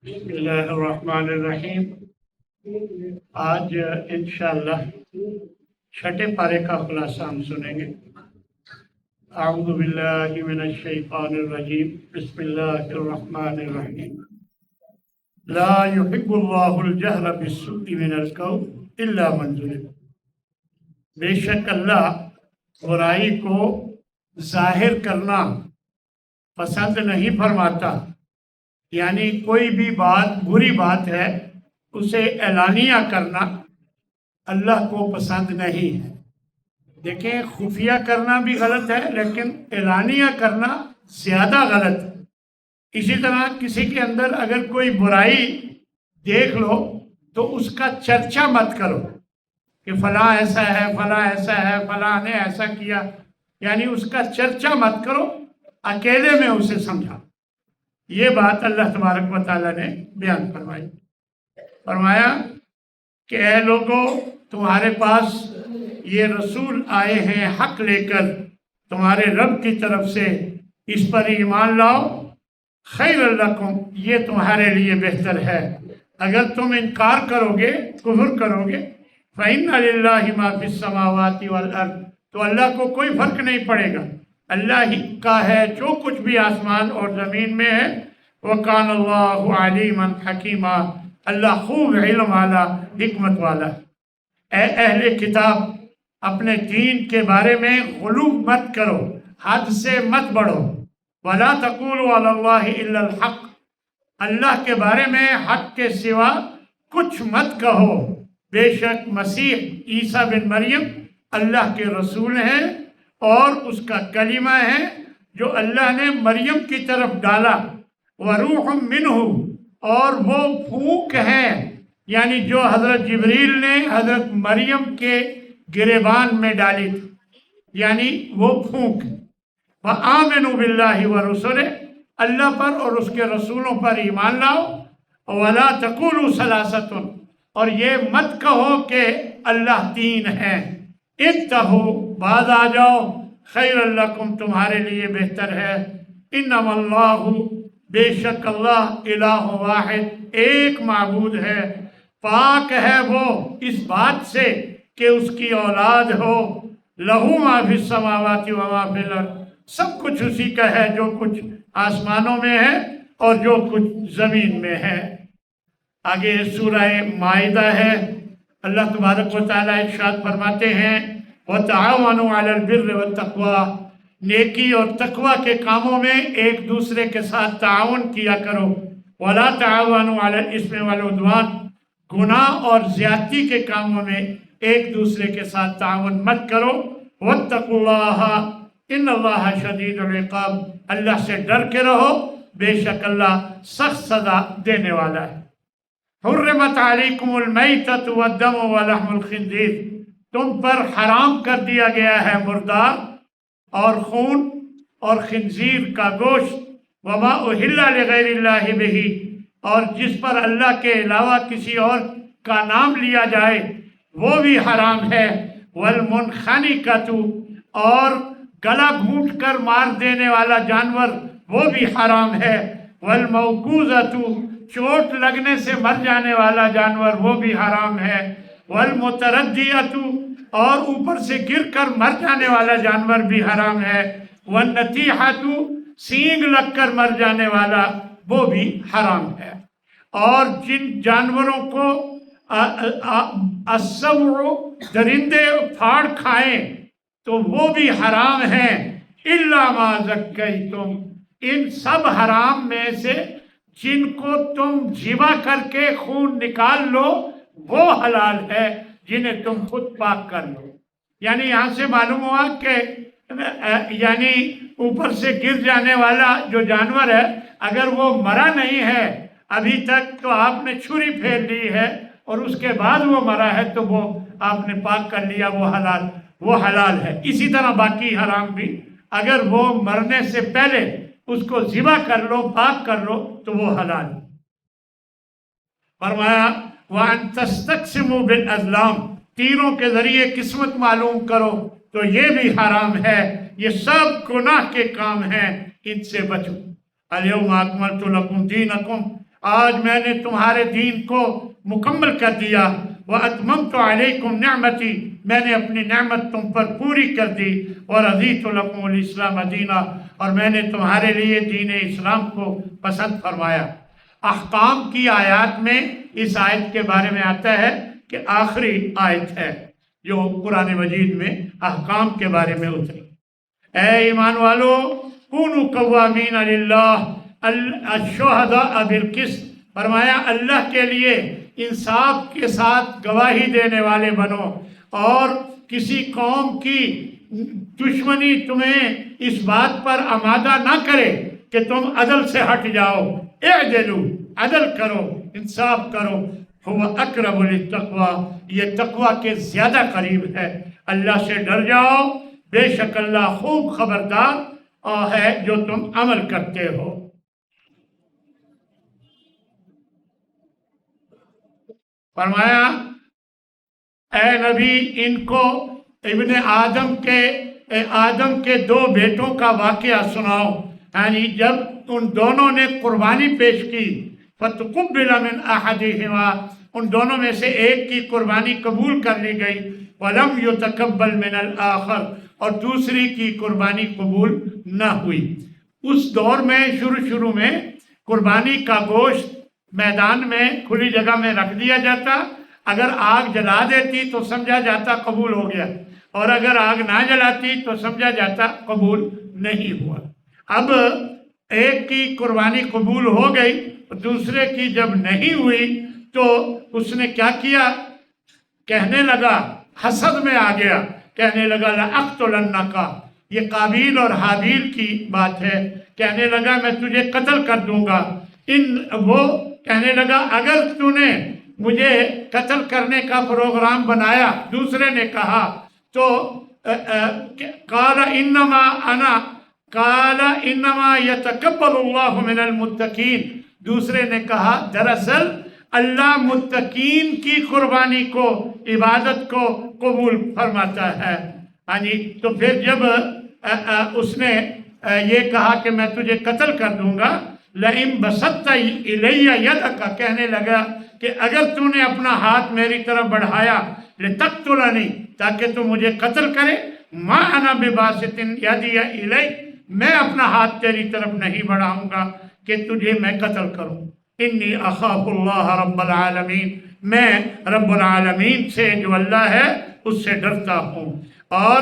بسم اللہ الرحمن الرحیم۔ آج انشاءاللہ چھٹے پارے کا خلاصہ ہم سنیں گے۔ اعوذ باللہ من الشیطان الرجیم، بسم اللہ الرحمن الرحیم۔ لا يحب اللہ الجہر بالسوء من القول الا من ظلم۔ بے شک اللہ برائی کو ظاہر کرنا پسند نہیں فرماتا، یعنی کوئی بھی بات بری بات ہے اسے اعلانیہ کرنا اللہ کو پسند نہیں ہے۔ دیکھیں، خفیہ کرنا بھی غلط ہے لیکن اعلانیہ کرنا زیادہ غلط ہے۔ اسی طرح کسی کے اندر اگر کوئی برائی دیکھ لو تو اس کا چرچا مت کرو کہ فلاں ایسا ہے، فلاں ایسا ہے، فلاں نے ایسا کیا، یعنی اس کا چرچا مت کرو، اکیلے میں اسے سمجھا۔ یہ بات اللہ تبارک و تعالیٰ نے بیان فرمایا کہ اے لوگو، تمہارے پاس یہ رسول آئے ہیں حق لے کر تمہارے رب کی طرف سے، اس پر ایمان لاؤ، خیر لکم، یہ تمہارے لیے بہتر ہے۔ اگر تم انکار کرو گے، کفر کرو گے، فَإِنَّ لِلَّهِ مَا فِي السَّمَاوَاتِ وَالْأَرْضِ، تو اللہ کو کوئی فرق نہیں پڑے گا، اللہ ہی کا ہے جو کچھ بھی آسمان اور زمین میں ہے۔ وَكَانَ اللَّهُ عَلِيمًا حَكِيمًا، اللہ خوب علم والا، حکمت والا۔ اے اہل کتاب، اپنے دین کے بارے میں غلو مت کرو، حد سے مت بڑھو۔ وَلَا تَقُولُوا عَلَى اللَّهِ إِلَّا الْحَقِّ، اللہ کے بارے میں حق کے سوا کچھ مت کہو۔ بے شک مسیح عیسیٰ بن مریم اللہ کے رسول ہیں اور اس کا کلمہ ہے جو اللہ نے مریم کی طرف ڈالا۔ وَرُوحٌ مِّنْهُ، اور وہ پھونک ہے، یعنی جو حضرت جبریل نے حضرت مریم کے گریبان میں ڈالی تھی، یعنی وہ پھونک۔ وَآمِنُوا بِاللَّهِ وَرُسُلِهِ، اللہ پر اور اس کے رسولوں پر ایمان لاؤ۔ وَلَا تَقُولُوا ثَلَاثَةٌ، اور یہ مت کہو کہ اللہ تین ہے۔ انتہوا، باز آ جاؤ، خیر لکم، تمہارے لیے بہتر ہے۔ انما اللہ، بے شک اللہ، الہ واحد، ایک معبود ہے، پاک ہے وہ اس بات سے کہ اس کی اولاد ہو۔ لہو ما فی السماوات و ما فی الارض، سب کچھ اسی کا ہے، جو کچھ آسمانوں میں ہے اور جو کچھ زمین میں ہے۔ آگے سورہ مائدہ ہے، اللہ تبارک و تعالیٰ ارشاد فرماتے ہیں وَتَعَاوَنُوا عَلَى الْبِرِّ وَالتَّقْوَىٰ، نیکی اور تقوی کے کاموں میں ایک دوسرے کے ساتھ تعاون کیا کرو۔ وَلَا تَعَاوَنُوا عَلَى الْإِثْمِ وَالْعُدْوَانِ، گناہ اور زیادتی کے کاموں میں ایک دوسرے کے ساتھ تعاون مت کرو۔ وَاتَّقُوا اللَّهَ إِنَّ اللَّهَ شَدِيدُ الْعِقَابِ، اللہ سے ڈر کے رہو، بے شک اللہ سخت سزا دینے والا ہے۔ حرمت علیکم المیتۃ والدم ولحم الخنزیر، تم پر حرام کر دیا گیا ہے مردار اور خون اور خنزیر کا گوشت۔ وما اہل لغیر اللہ بہ، اور جس پر اللہ کے علاوہ کسی اور کا نام لیا جائے وہ بھی حرام ہے۔ والمنخنقۃ، اور گلا گھونٹ کر مار دینے والا جانور وہ بھی حرام ہے۔ والموقوذۃ، چوٹ لگنے سے مر جانے والا جانور وہ بھی حرام ہے۔ والمتردیۃ، اور اوپر سے گر کر مر جانے والا جانور بھی حرام ہے۔ والنطیحۃ، سینگ لگ کر مر جانے والا وہ بھی حرام ہے۔ اور جن جانوروں کو السبع، درندے پھاڑ کھائیں تو وہ بھی حرام ہیں۔ الا ما ذکیتم، ان سب حرام میں سے جن کو تم ذبح کر کے خون نکال لو وہ حلال ہے، جنہیں تم خود پاک کر لو۔ یعنی یہاں سے معلوم ہوا کہ یعنی اوپر سے گر جانے والا جو جانور ہے اگر وہ مرا نہیں ہے ابھی تک تو آپ نے چھری پھیر لی ہے، اور اس کے بعد وہ مرا ہے تو وہ آپ نے پاک کر لیا، وہ حلال ہے۔ اسی طرح باقی حرام بھی اگر وہ مرنے سے پہلے اس کو ذبح کر لو، پاک کر لو تو وہ حلال ہے۔ فرمایا وَأَن تَسْتَقْسِمُوا بِالْأَزْلَامِ، تیروں کے ذریعے قسمت معلوم کرو تو یہ بھی حرام ہے۔ یہ سب گناہ کے کام ہیں، ان سے بچو۔ الْيَوْمَ أَكْمَلْتُ لَكُمْ دِينَكُمْ، آج میں نے تمہارے دین کو مکمل کر دیا، وَأَتْمَمْتُ عَلَيْكُمْ نِعْمَتِي، میں نے اپنی نعمت تم پر پوری کر دی، وَرَضِيتُ لَكُمُ الْإِسْلَامَ دِينًا، اور میں نے تمہارے لیے دین اسلام کو پسند فرمایا۔ احکام کی آیات میں اس آیت کے بارے میں آتا ہے کہ آخری آیت ہے جو قرآن مجید میں احکام کے بارے میں اتری۔ اے ایمان والو، کونوا قوامین للہ الشہداء بالقسط، فرمایا اللہ کے لیے انصاف کے ساتھ گواہی دینے والے بنو، اور کسی قوم کی دشمنی تمہیں اس بات پر آمادہ نہ کرے کہ تم عدل سے ہٹ جاؤ۔ اعدلوا، عدل کرو، انصاف کرو، هو اقرب للتقوی، یہ تقوی کے زیادہ قریب ہے۔ اللہ سے ڈر جاؤ، بے شک اللہ خوب خبردار ہے جو تم عمل کرتے ہو۔ فرمایا اے نبی، ان کو ابن آدم کے دو بیٹوں کا واقعہ سناؤ، یعنی جب ان دونوں نے قربانی پیش کی، فَتُقُبِّلَ مِنْ أَحَدِهِمَا، ان دونوں میں سے ایک کی قربانی قبول کر لی گئی، وَلَمْ يُتَقَبَّلْ مِنَ الْآخَرِ، اور دوسری کی قربانی قبول نہ ہوئی۔ اس دور میں شروع میں قربانی کا گوشت میدان میں کھلی جگہ میں رکھ دیا جاتا، اگر آگ جلا دیتی تو سمجھا جاتا قبول ہو گیا، اور اگر آگ نہ جلاتی تو سمجھا جاتا قبول نہیں ہوا۔ اب ایک کی قربانی قبول ہو گئی، دوسرے کی جب نہیں ہوئی تو اس نے کیا کیا؟ کہنے لگا، حسد میں آ گیا، کہنے لگا لَأَقْتُلَنَّكَ، یہ قابیل اور حابیل کی بات ہے، کہنے لگا میں تجھے قتل کر دوں گا۔ وہ کہنے لگا اگر تو نے مجھے قتل کرنے کا پروگرام بنایا، دوسرے نے کہا تو قال انما یتقبل اللہ من المتقین، دوسرے نے کہا دراصل اللہ متقین کی قربانی کو، عبادت کو قبول فرماتا ہے۔ تو پھر جب اس نے یہ کہا کہ میں تجھے قتل کر دوں گا، لئن بسطت الی یدک، کہنے لگا کہ اگر تو نے اپنا ہاتھ میری طرف بڑھایا، لتقتلنی، تاکہ تو مجھے قتل کرے، ما انا بباسط یدی الیک، میں اپنا ہاتھ تیری طرف نہیں بڑھاؤں گا کہ تجھے میں قتل کروں۔ انی اخاف اللہ رب العالمین، میں رب العالمین سے جو اللہ ہے اس سے ڈرتا ہوں۔ اور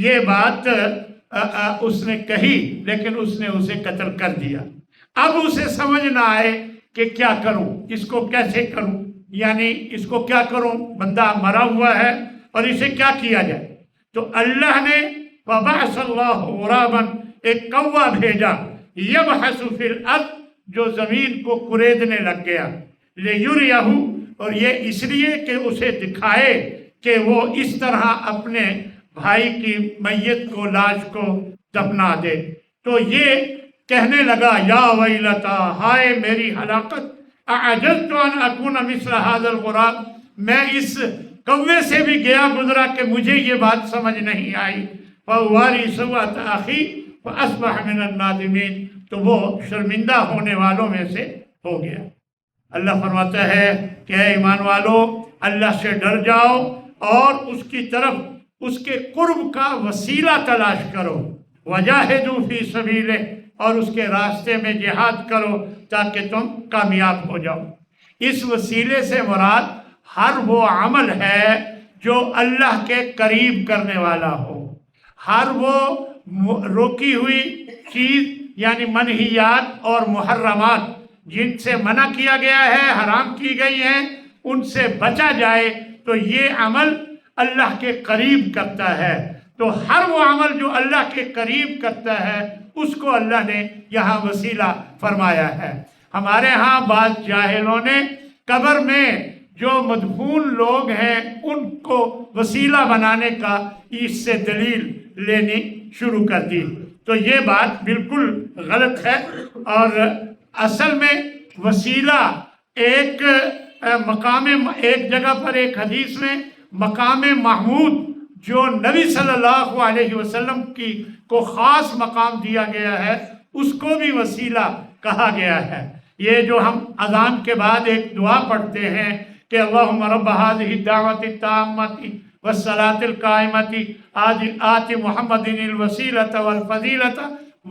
یہ بات اس نے کہی، لیکن اس نے اسے قتل کر دیا۔ اب اسے سمجھ نہ آئے کہ کیا کروں، اس کو کیسے کروں، یعنی اس کو کیا کروں، بندہ مرا ہوا ہے اور اسے کیا کیا جائے۔ تو اللہ نے وَبَعْثَ اللَّهُ غُرَابًا، ایک کوا بھیجا، يَبْحَثُ فِي الْأَرْضِ، جو زمین کو کریدنے لگ گیا، لِيُرِيَهُ، اور یہ اس لیے کہ اسے دکھائے کہ وہ اس طرح اپنے بھائی کی میت کو، لاش کو دفنا دے۔ تو یہ کہنے لگا یا ویلتا، ہائے میری ہلاکت، اعجزت ان اکون مثل هذا الغراب، میں اس کوے سے بھی گیا گزرا کہ مجھے یہ بات سمجھ نہیں آئی۔ فواری سوءۃ اخی فاصبح من النادمین، تو وہ شرمندہ ہونے والوں میں سے ہو گیا۔ اللہ فرماتا ہے کہ اے ایمان والو، اللہ سے ڈر جاؤ اور اس کی طرف اس کے قرب کا وسیلہ تلاش کرو، وجاہدوا فی سبیلہ، اور اس کے راستے میں جہاد کرو تاکہ تم کامیاب ہو جاؤ۔ اس وسیلے سے مراد ہر وہ عمل ہے جو اللہ کے قریب کرنے والا ہو، ہر وہ روکی ہوئی چیز یعنی منہیات اور محرمات جن سے منع کیا گیا ہے، حرام کی گئی ہیں، ان سے بچا جائے، تو یہ عمل اللہ کے قریب کرتا ہے۔ تو ہر وہ عمل جو اللہ کے قریب کرتا ہے اس کو اللہ نے یہاں وسیلہ فرمایا ہے۔ ہمارے ہاں بعض جاہلوں نے قبر میں جو مدفون لوگ ہیں ان کو وسیلہ بنانے کا اس سے دلیل لینی شروع کر دی، تو یہ بات بالکل غلط ہے۔ اور اصل میں وسیلہ ایک ایک جگہ پر ایک حدیث میں مقام محمود جو نبی صلی اللہ علیہ وسلم کو خاص مقام دیا گیا ہے، اس کو بھی وسیلہ کہا گیا ہے۔ یہ جو ہم اذان کے بعد ایک دعا پڑھتے ہیں کہ اللہم رب هذه الدعوة التامة والصلاة القائمة آت محمد الوسیلة والفضیلة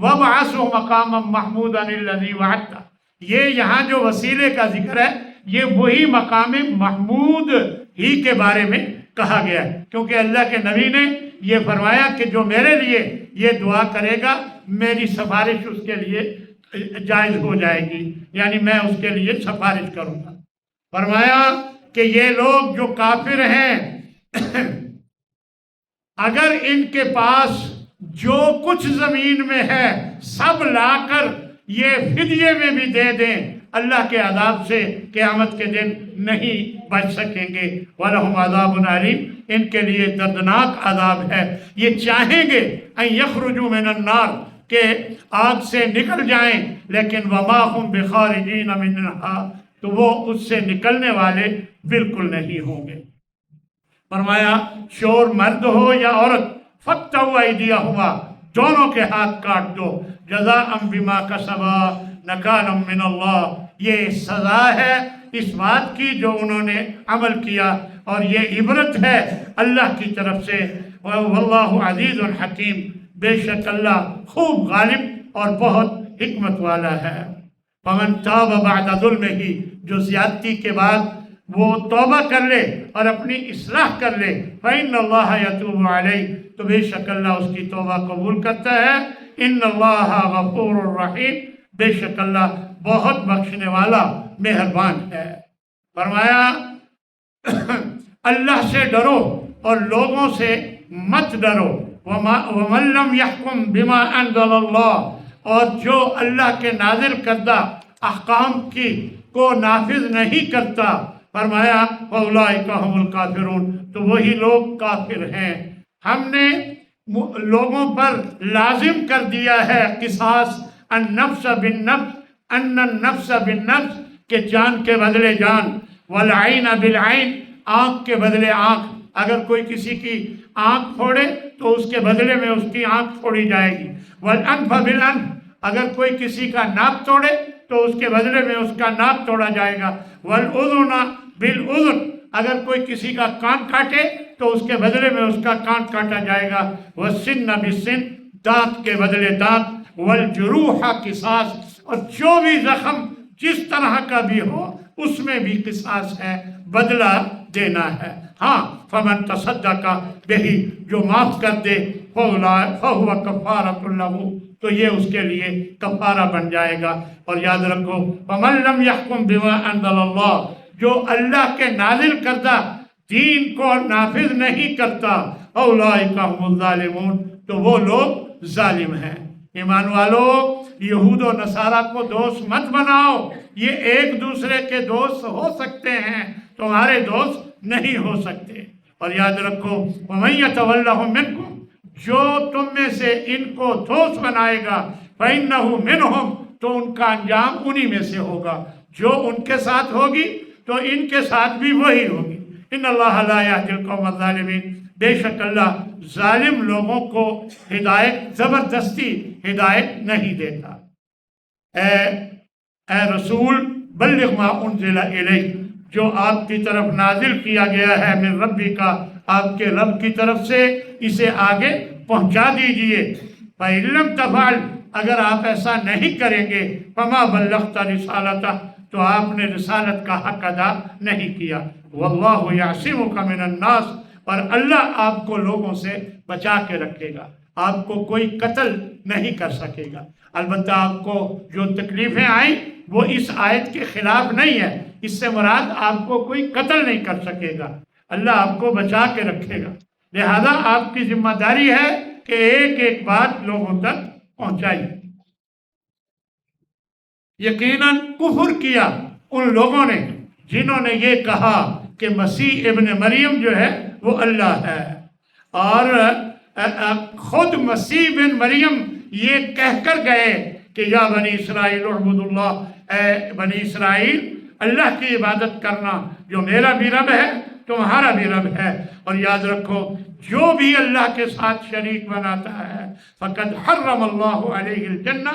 وابعثه مقاما محمودا الذی وعدتہ. یہ یہاں جو وسیلے کا ذکر ہے یہ وہی مقام محمود ہی کے بارے میں کہا گیا ہے، کیونکہ اللہ کے نبی نے یہ فرمایا کہ جو میرے لیے یہ دعا کرے گا میری سفارش اس کے لیے جائز ہو جائے گی، یعنی میں اس کے لیے سفارش کروں گا. فرمایا کہ یہ لوگ جو کافر ہیں اگر ان کے پاس جو کچھ زمین میں ہے سب لا کر یہ فدیے میں بھی دے دیں، اللہ کے عذاب سے قیامت کے دن نہیں بچ سکیں گے. وَلَهُمْ عَذَابٌ عَلِيمٌ، ان کے لیے دردناک عذاب ہے. یہ چاہیں گے اَن يَخْرُجُوا مِنَ النَّارِ کہ آگ سے نکل جائیں، لیکن وَمَا هُمْ بِخَارِجِينَ مِنْهَا، تو وہ اس سے نکلنے والے بالکل نہیں ہوں گے. فرمایا شور مرد ہو یا عورت، فَقْطَعُوا أَيْدِيَهُمَا، دونوں کے ہاتھ کاٹ دو. جزاء بما کسبا نکالا من اللہ، یہ سزا ہے اس بات کی جو انہوں نے عمل کیا، اور یہ عبرت ہے اللہ کی طرف سے. واللہ عزیز حکیم، بے شک اللہ خوب غالب اور بہت حکمت والا ہے. فمن تاب بعد ظلمہ، جو زیادتی کے بعد وہ توبہ کر لے اور اپنی اصلاح کر لے، فإن اللہ یتوب علیہ، تو بے شک اللہ اس کی توبہ قبول کرتا ہے. ان اللہ غفور الرحیم، بے شک اللہ بہت بخشنے والا مہربان ہے. فرمایا اللہ سے ڈرو اور لوگوں سے مت ڈرو. وَمَن لَّمْ يَحْكُمْ بِمَا أَنزَلَ اللَّهُ، اور جو اللہ کے نازل کردہ احکام کی کو نافذ نہیں کرتا، فرمایا فَأُولَٰئِكَ هُمُ الْكَافِرُونَ، تو وہی لوگ کافر ہیں. ہم نے لوگوں پر لازم کر دیا ہے قصاص، النفس بالنفس، ان النفس بالنفس، کہ جان کے بدلے جان، والعین بالعین، آنکھ کے بدلے آنکھ. اگر کوئی کسی کی آنکھ پھوڑے تو اس کے بدلے میں اس کی آنکھ پھوڑی جائے گی. والانف بالانف، اگر کوئی کسی کا ناک توڑے تو اس کے بدلے میں اس کا ناک توڑا جائے گا. والاذن بالاذن، اگر کوئی کسی کا کان کاٹے تو اس کے بدلے میں اس کا کان کاٹا جائے گا. والسن بالسن، دانت کے بدلے دانت. والجروح قصاص، اور جو بھی زخم جس طرح کا بھی ہو اس میں بھی قصاص ہے، بدلہ دینا ہے. ہاں فمن تصدق بہ، جو معاف کر دے، فہو کفارۃ لہ، تو یہ اس کے لیے کفارہ بن جائے گا. اور یاد رکھو فمن لم یحکم بما انزل اللہ، جو اللہ کے نازل کردہ دین کو نافذ نہیں کرتا، اولئک هم الظالمون، تو وہ لوگ ظالم ہیں. ایمان والو، یہود و نصارہ کو دوست مت بناؤ، یہ ایک دوسرے کے دوست ہو سکتے ہیں، تمہارے دوست نہیں ہو سکتے. اور یاد رکھو وَمَن يَتَوَلَّهُم مِّنكُمْ، جو تم میں سے ان کو دوست بنائے گا، فَإِنَّهُ مِنْهُمْ، تو ان کا انجام انہی میں سے ہوگا. جو ان کے ساتھ ہوگی تو ان کے ساتھ بھی وہی ہوگی. ان اللہ لا یہدی القوم الظالمین، بے شک اللہ ظالم لوگوں کو ہدایت، زبردستی ہدایت نہیں دیتا. اے رسول بلغ ما انزل الیک، جو آپ کی طرف نازل کیا گیا ہے من ربی کا، آپ کے رب کی طرف سے، اسے آگے پہنچا دیجئے. فَإِن لَّمْ تَفْعَلْ، اگر آپ ایسا نہیں کریں گے، فَمَا بَلَّغْتَ رِسَالَتَهُ، تو آپ نے رسالت کا حق ادا نہیں کیا. وَاللَّهُ يَعْصِمُكَ مِنَ النَّاسِ، اور اللہ آپ کو لوگوں سے بچا کے رکھے گا، آپ کو کوئی قتل نہیں کر سکے گا. البتہ آپ کو جو تکلیفیں آئیں وہ اس آیت کے خلاف نہیں ہے، اس سے مراد آپ کو کوئی قتل نہیں کر سکے گا، اللہ آپ کو بچا کے رکھے گا. لہذا آپ کی ذمہ داری ہے کہ ایک ایک بات لوگوں تک پہنچائیے. یقیناً کفر کیا ان لوگوں نے جنہوں نے یہ کہا کہ مسیح ابن مریم جو ہے وہ اللہ ہے، اور خود مسیح بن مریم یہ کہہ کر گئے کہ یا بنی اسرائیل اعبدوا اللہ، اے بنی اسرائیل اللہ کی عبادت کرنا، جو میرا بھی رب ہے تمہارا بھی رب ہے. اور یاد رکھو جو بھی اللہ کے ساتھ شریک بناتا ہے فقد حرم اللہ علیہ الجنہ،